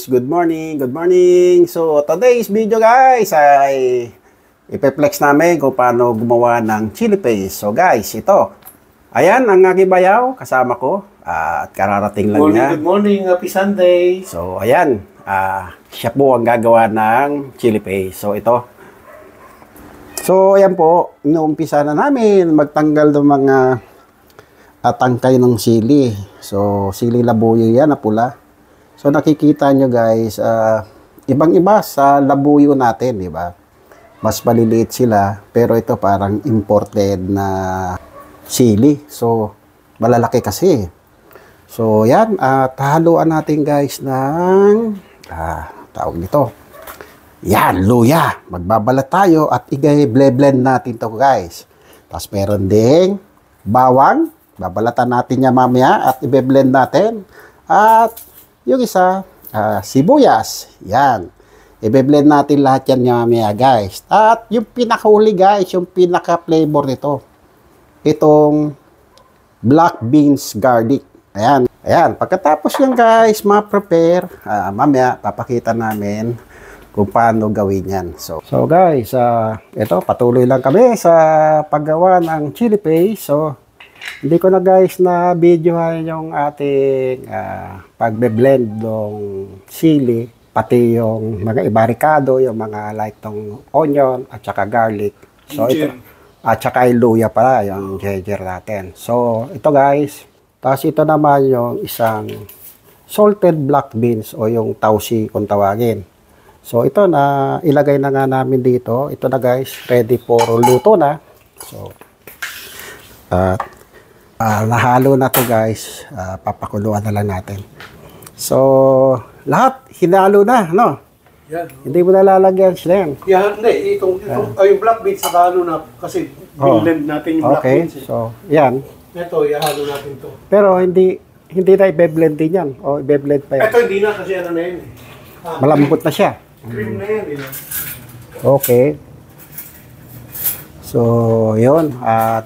Good morning, good morning. So, today's video guys ay ipeplex namin kung paano gumawa ng chili paste. So guys, ito. Ayan ang aking bayaw, kasama ko. At kararating lang niya. Good morning, happy Sunday. So, ayan. Siya po ang gagawa ng chili paste. So, ito. So, ayan po. Inuumpisa na namin magtanggal ng mga tangkay ng sili. So, sili labuyo yan na pula. So, nakikita nyo guys, ibang-iba sa labuyo natin, di ba? Mas maliliit sila, pero ito parang imported na sili. So, malalaki kasi. So, yan, haluan natin guys ng, tawag nito. Yan, luya. Magbabalat tayo at i-blend natin to guys. Tapos meron ding bawang. Babalatan natin niya mamaya at i-blend natin. At yung isa, sibuyas. Yan. I-blend natin lahat yan mamaya guys. At yung pinakahuli guys, yung pinaka-flavor nito. Itong black beans garlic. Ayan. Ayan. Pagkatapos yan guys, ma-prepare. Mamaya, papakita namin kung paano gawin yan. So guys, ito, patuloy lang kami sa paggawa ng chili paste. So, hindi ko na guys na videohan yung ating pagbe-blend ng sili, pati yung mga ibarikado, yung mga like tong onion at saka garlic. So ito, at saka yung luya pala, yung ginger natin. So ito guys, tapos ito naman yung isang salted black beans o yung tausi kung tawagin. So ito na ilagay na nga namin dito. Ito na guys, ready for luto na. So nahalo na to guys, papakuluan na lang natin. So lahat hinalo na, no? Yan. Hindi mo nalalagyan sila yan. Yan, hindi. Yung black beans, halo na kasi blend natin yung black beans. Okay, so yan. Ito, ihalo natin to. Pero hindi na i-blend din yan. O i-blend pa yan. Ito hindi na kasi ano na yun. Malambot na siya. Cream na yan. Okay. So, yun.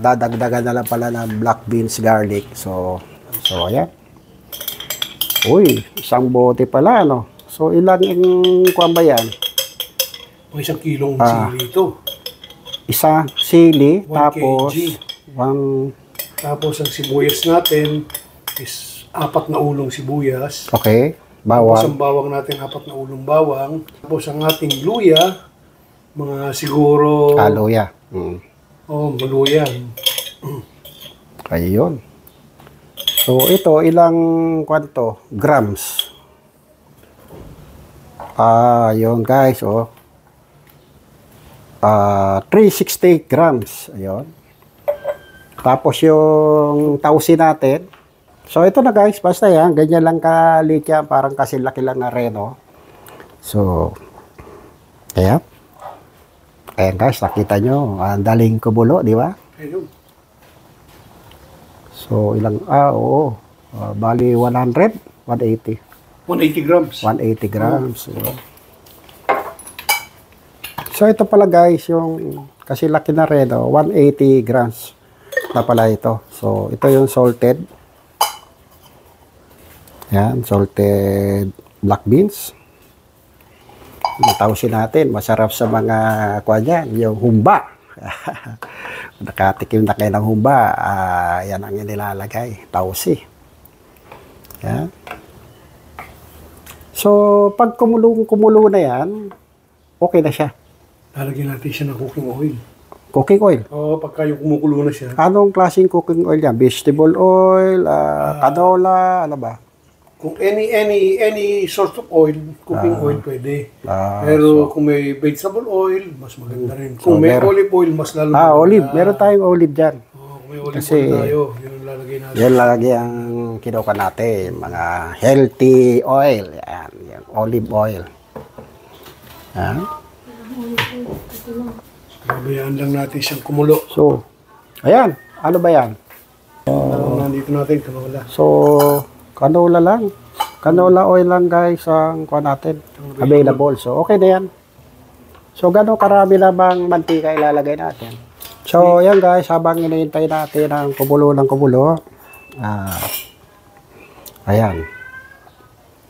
Dadagdagan na lang pala ng black beans garlic. So ayan. Uy, isang bote pala, no? So, ilang kuwan ba yan? O isang kilong sili ito. Isang sili, 1 tapos kg. Tapos ang sibuyas natin is 4 na ulong sibuyas. Okay, Tapos bawang. ang bawang natin 4 na ulong bawang. Tapos ang ating luya, mga siguro... Luya. Maluya. Ayun. So, ito, ilang kwanto? Grams. Yun guys, 360 grams. Ayun. Tapos yung tausi natin. So, ito na guys, basta yan. Ganyan lang kaliit yan. Parang kasi laki lang na reno. So, ayan. Ayan guys, nakita nyo. Ang daling kumulo, di ba? Ayun. So, ilang, bali 100, 180. 180 grams. 180 grams. So, ito pala guys, yung, kasi laki na rin, 180 grams na pala ito. So, ito yung salted. Yan, salted black beans. Tausin natin, masarap sa mga kuwan yung humba. Nakatikim na kayo ng humba, yan ang inilalagay, tausi. Yan. So, pag kumulo na yan, okay na siya. Lalagyan natin siya ng cooking oil. Cooking oil? Oo, pagka yung kumukulo na siya. Anong klaseng cooking oil yan? Vegetable oil, canola, ano ba? Kung any sort of oil, cooking oil pwede. Pero kung may vegetable oil, mas maganda rin. Kung may olive oil, mas lalo maganda. Olive. Meron tayong olive dyan. Kung may olive oil tayo, yun ang lalagay natin. Yan lagi ang kinuha natin. Mga healthy oil. Yan. Olive oil. Yan. Babayaan lang natin siyang kumulo. So, ayan. Ano ba yan? Nandito natin, canola. So, canola lang. Canola oil lang guys ang kuha natin. Available. So, okay na yan. So, gano'ng karami na bang mantika ilalagay natin? So, yan guys, habang hinihintay natin ang kumulo ng kumulo, ayan.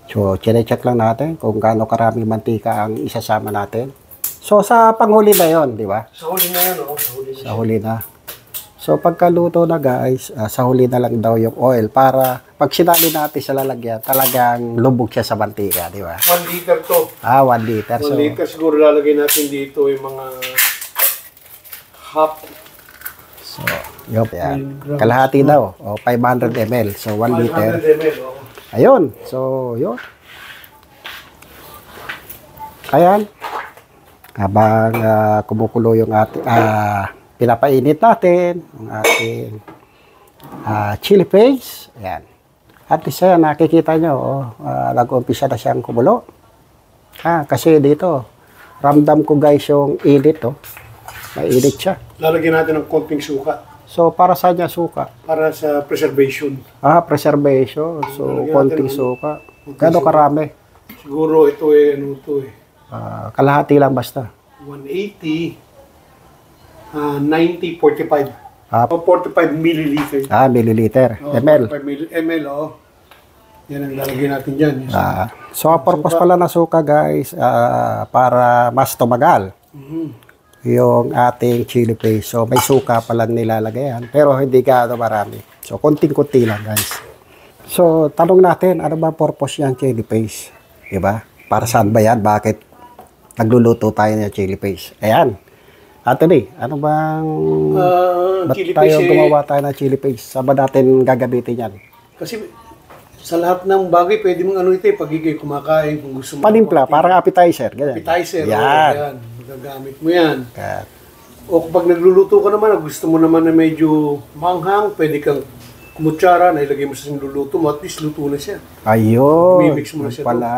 So, chine-check lang natin kung gaano karami mantika ang isasama natin. So, sa panghuli na yon, di ba? Sa huli na yan, oh. Sa huli na. Sa huli na. So, pagkaluto na guys, sa huli na lang daw yung oil para pag sinali natin sa lalagyan, talagang lubog siya sa mantika, di ba? 1 liter to. 1 liter. 1 liter siguro lalagay natin dito yung mga half. So, yun. Yan. Kalahati daw. O, 500 ml. So, 1 liter. 500 ml, oh. Ayun. So, yun. Ayan. Habang kumukulo yung ating, pinapainit natin ang ating chili paste. Ayan. At least yan, nakikita nyo, nag-umpisa na siyang kumulo. Kasi dito, ramdam ko guys yung init, mainit siya. Lalagyan natin ng konting suka. So, para sa niya suka? Para sa preservation. Preservation. So, konting suka. Gano'ng karami? Siguro ito ano to kalahati lang basta. 180, 90, 45. 45 milliliter. Milliliter. ml. 45 ml, oh. Yan ang lalagyan natin dyan. So, ang purpose pala ng suka, guys, para mas tumagal yung ating chili paste. So, may suka palang nilalagayan, pero hindi gaano marami. So, konting-kunti lang, guys. So, tanong natin, ano ba purpose ng chili paste? Diba? Para saan ba yan? Bakit nagluluto tayo ng chili paste? Ayan. Anthony, ano bang ba't tayo gumawa tayo ng chili paste? Saan ba natin gagamitin yan? Kasi sa lahat ng bagay, pwede mong ano ito pag ikay kumakain, kung gusto mo. Panimpla, parang appetizer. Ganyan. Appetizer, yan. Magagamit mo yan. O kapag nagluluto ka naman, gusto mo naman na medyo manghang, pwede kang kumutsara, na ilagay mo sa niluluto mo, at least luto na siya. Ayun. Mimix mo na siya pala.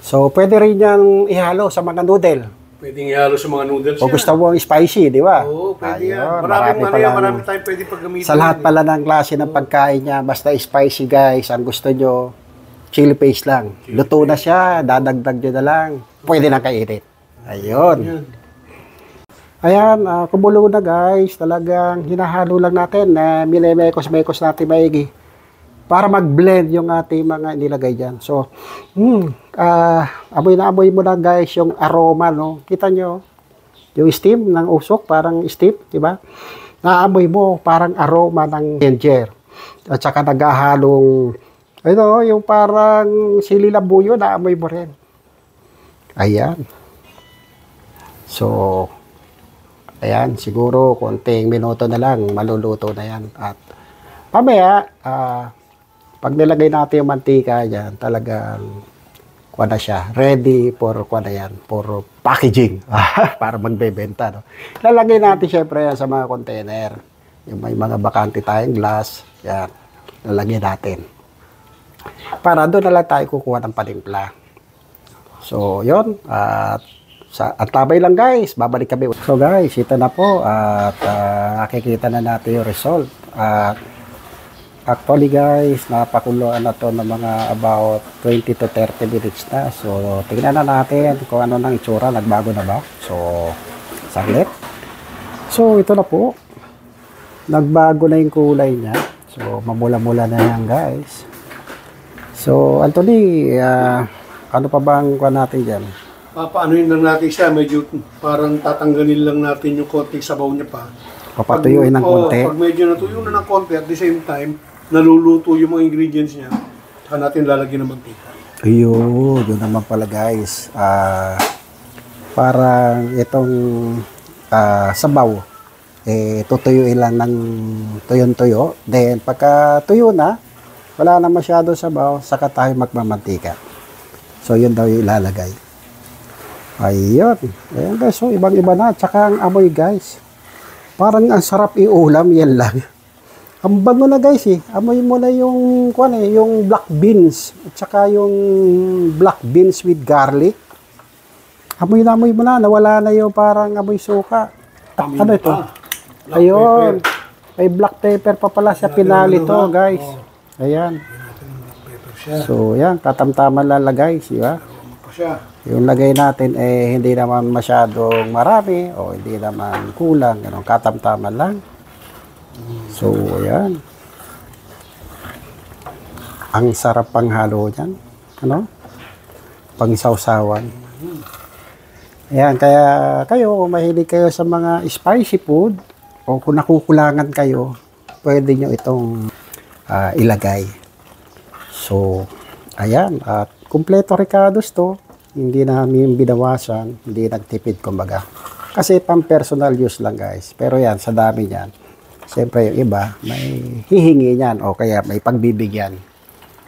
So, pwede rin yan ihalo sa mga noodle. Pwedeng ihalo sa mga noodles o gusto mo spicy, di ba? Oo, pwede yan. Marami tayong pwede paggamitin. Sa lahat pala ng klase ng pagkain niya, basta spicy guys, ang gusto nyo, chili paste lang. Luto na siya, dadagdag nyo na lang. Pwede na kainit. Ayun. Ayan, kumulo na guys. Talagang hinahalo lang natin na minemekos-mekos natin maigi para mag-blend yung ating mga nilagay dyan. So, amoy na amoy mo na guys yung aroma, no? Kita nyo, yung steam ng usok, parang steam, di ba? Naamoy mo, parang aroma ng ginger. At saka naghahalong, yung parang sili labuyo, naamoy mo rin. Ayan. So, ayan, siguro konting minuto na lang, maluluto na yan. At pamaya, pag nilagay natin yung mantika dyan, talagang kuha na siya. Ready for kuha na yan, for packaging. Para magbebenta. No? Lalagay natin syempre yan sa mga container. Yung may mga bakante tayong glass. Yan. Lalagay natin. Para doon na lang tayo kukuha ng panimpla. So, yun. At tabay lang guys. Babalik kami. So guys, ito na po. At nakikita na natin yung result. At actually guys, napakuluan na to ng mga about 20 to 30 minutes na. So, tingnan na natin kung ano nang itsura. Nagbago na ba? So, saglit. So, ito na po. Nagbago na yung kulay niya. So, mamula-mula na yan guys. So, Anthony, ano pa bang kuha natin dyan? Papaanoin lang natin siya. Medyo parang tatanggalin lang natin yung konting sabaw niya pa. Papatuyuin ng konti. Pag medyo natuyo na ng konti, at the same time, naluluto yung mga ingredients niya, saka natin lalagyan ng mantika. Ayun, yun naman pala guys. Parang itong sabaw, tutuyuin lang ng tuyon-tuyo. Then, pagka tuyo na, wala na masyado sabaw, saka tayo magmamantika. So, yun daw yung ilalagay. Ayun. Ayun guys, so ibang-iba na. Tsaka ang amoy guys. Parang ang sarap iulam, yan lang. Ang bango na guys Amoy mo na yung yung black beans at saka yung black beans with garlic. Amoy mo na, nawala na yung parang amoy suka. Ano ito? Ayun. May black pepper pa pala sa pinali to, guys. Ayan. So, yan, katamtaman lang lagay, di ba? Yung lagay natin hindi naman masyadong marami o hindi naman kulang, ganun, katamtaman lang. So, ayan. Ang sarap pang halo niyan. ano, pang-sawsawan. Ayan, kaya kayo, kung mahilig kayo sa mga spicy food, o kung nakukulangan kayo, pwede nyo itong ilagay. So, ayan, at kumpleto ricados to, hindi namin binawasan, hindi nagtipid kumbaga. Kasi pang personal use lang guys. Pero yan, sa dami yan, siyempre yung iba, may hihingi yan o kaya may pagbibigyan.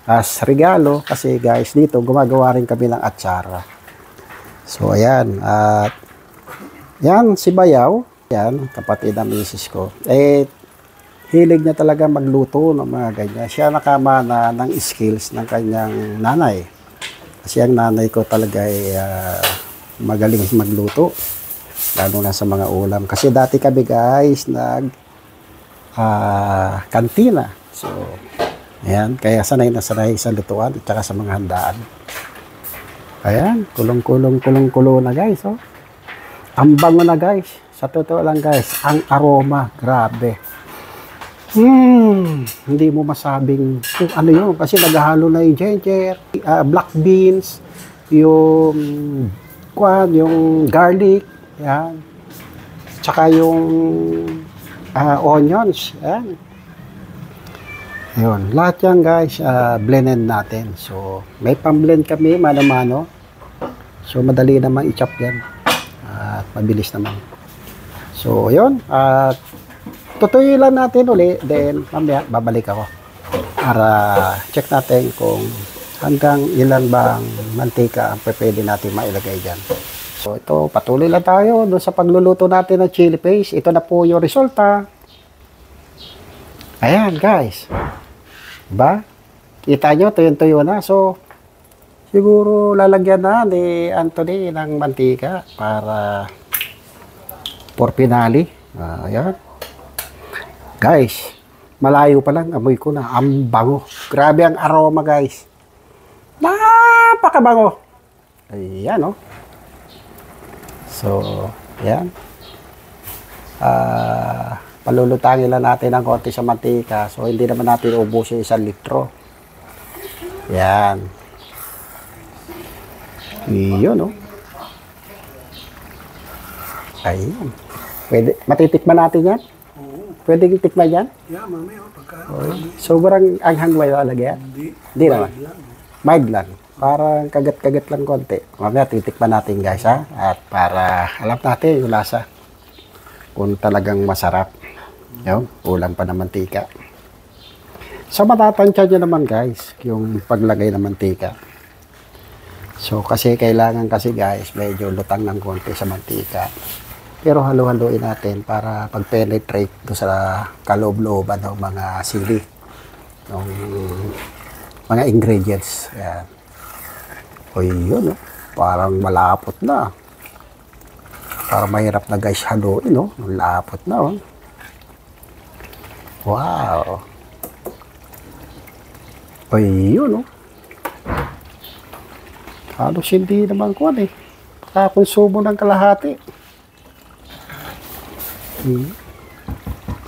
As regalo, kasi guys, dito gumagawa rin kami ng atsara. So, ayan. At, yan, si Bayaw. Yan, kapatid ng misis ko. Hilig niya talaga magluto ng mga ganyan. Siya nakamana ng skills ng kanyang nanay. Kasi ang nanay ko talaga ay magaling magluto. Lalo na sa mga ulam. Kasi dati kami guys, kantina. So, ayan. Kaya sanay na sanay sa lutuan at saka sa mga handaan. Ayan, kulong-kulong na guys, oh. Ang bango na guys. Sa totoo lang guys, ang aroma, grabe. Hindi mo masabing kung ano yun. Kasi naghahalo na yung ginger, black beans, yung garlic, yan. Tsaka yung onions, yan. Yun, lahat yan guys, blended natin. So, may pang-blend kami, mano-mano. So, madali naman i-chop yan. At mabilis naman. So, yun. At tutuloy lang natin uli. Then, mamaya, babalik ako. Para check natin kung hanggang ilan bang mantika ang pwede natin mailagay dyan. So, ito, patuloy lang tayo doon sa pagluluto natin ng chili paste. Ito na po yung resulta. Ayan, guys. Diba? Kita nyo, tuyo-tuyo na. So, siguro lalagyan na ni Anthony ng mantika para for finale. Ayan. Guys, malayo pa lang, amoy ko na. Ang bango. Grabe ang aroma, guys. Napakabango. Ayan, oh. So, ayan. Palulutangin lang natin ng konti sa mantika. So, hindi naman natin ubusin 1 litro. Yan. Yun, oh. Ayun. Pwede, matitikman natin yan? Oo. Pwede tikman yan? Yeah, mamaya, pagka. Sobrang anghang ba yung alagyan? Hindi naman. Mild lang. Parang kagat-kagat lang konti. Mamaya, titikman natin guys, ha? At para alam natin yung lasa. Kung talagang masarap. Yung ulam pa ng mantika. So, matatansya nyo naman guys, yung paglagay ng mantika. So, kasi kailangan kasi guys, medyo lutang ng konti sa mantika. Pero halo-haloin natin para pag-penetrate do sa kaloob-looban ng mga sili. Ng mga ingredients. Yan. O yun, oh. Parang malapot na. Parang mahirap na guys haluin, no? Malapot na, oh. Wow. O yun, oh. Halos hindi naman ko, eh. Kakonsumo ng kalahati.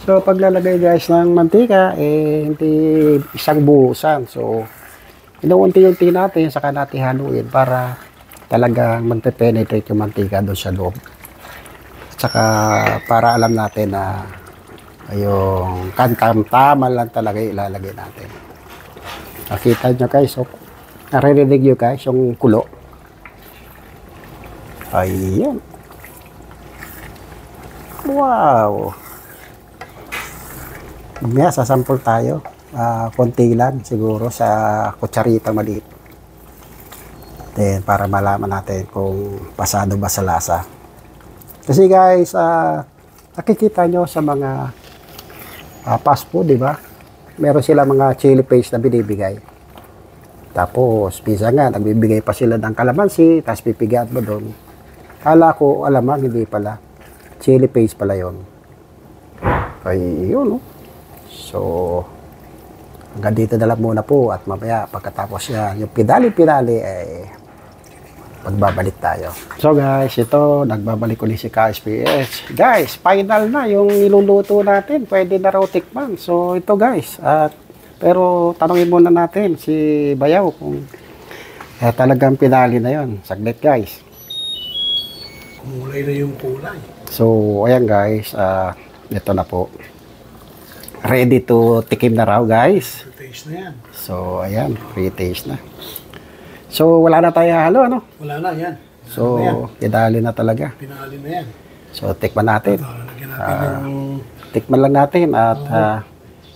So, paglalagay guys ng mantika, hindi isang buhusan. So, inuunti-unti natin, saka natin haluin para talagang magpe-penetrate yung mantika doon sa loob. At saka para alam natin na yung kantam-tama lang talaga ilalagay natin. Nakita nyo guys, so, naririnig nyo guys yung kulo. Ayan. Wow. Mamaya sasampol tayo. Konti lang siguro sa kutsarita maliit. Then, para malaman natin kung pasado ba sa lasa. Kasi guys, nakikita nyo sa mga fast food, di ba? Meron sila mga chili paste na binibigay. Tapos, pisa nga, nagbibigay pa sila ng kalamansi, tapos pipigat mo doon. Kala ko, alamang, hindi pala. Chili paste pala yun. Ay, yun, no? So, hanggang dito na lang muna po at mamaya pagkatapos yan, yung pinali ay magbabalik tayo. So guys, ito, nagbabalik ulit si KSPS. Guys, final na yung niluluto natin. Pwede na raw tikman. So ito guys, pero tanongin muna natin si Bayaw kung Talagang pinali na yon. Saglit guys. Kumulay na yung kulay. So, ayan guys. Ito na po. Ready to tikim na raw guys. Taste na yan. So, ayan. Pre-taste na. So, wala na tayo halo, ano? Wala na yan. So, pinali na talaga. Pinali na yan. So, tikman natin. Lagyan natin yung... Tikman lang natin at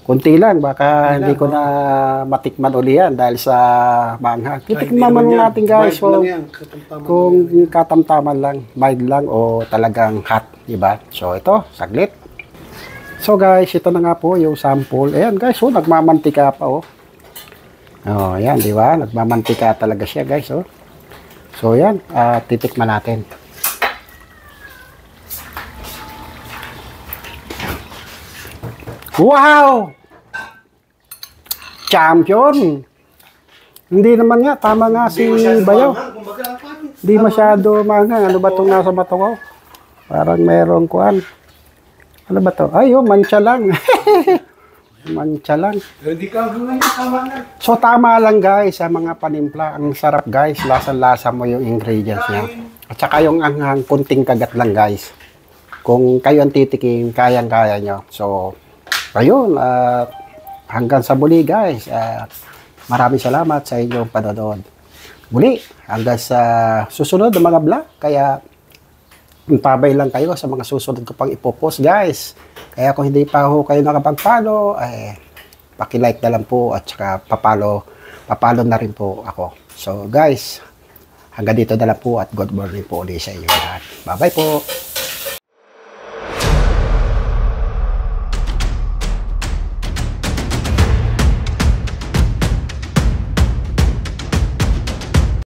kunti lang. Baka hindi ko na matikman uli yan dahil sa manghang. Titikman man natin guys. So, kung katamtaman lang, mild lang o talagang hot, diba? So, ito, saglit. So guys, ito na nga po yung sample. Ayan guys, oh, nagmamantika pa oh. Oh, ayan, di ba? Nagmamantika talaga siya guys, oh. So ayan, titikman natin. Wow! Champion! Hindi naman nga, tama nga si Bayaw. Hindi masyado manghang. Ano ba itong nasa bato ko? Parang merong kuan. Ano ba to? Ay, oh, mancha lang. Mancha lang. Hindi ka gawin tama na. So, tama lang guys sa mga panimpla. Ang sarap guys. Lasa-lasa mo yung ingredients niya. At saka yung anghang, kunting kagat lang guys. Kung kayo ang titikim, kayang-kaya nyo. So, ayun. Hanggang sa muli guys. Maraming salamat sa inyong panonood. Muli, hanggang sa susunod ng mga vlog. Kaya, tabay lang kayo sa mga susunod ko pang ipopost guys. Kaya kung hindi pa ho kayo nakapag-follow, paki-like na lang po at saka papalo na rin po ako. So guys, hanggang dito na lang po at good morning po ulit sa inyo lahat. Bye bye po!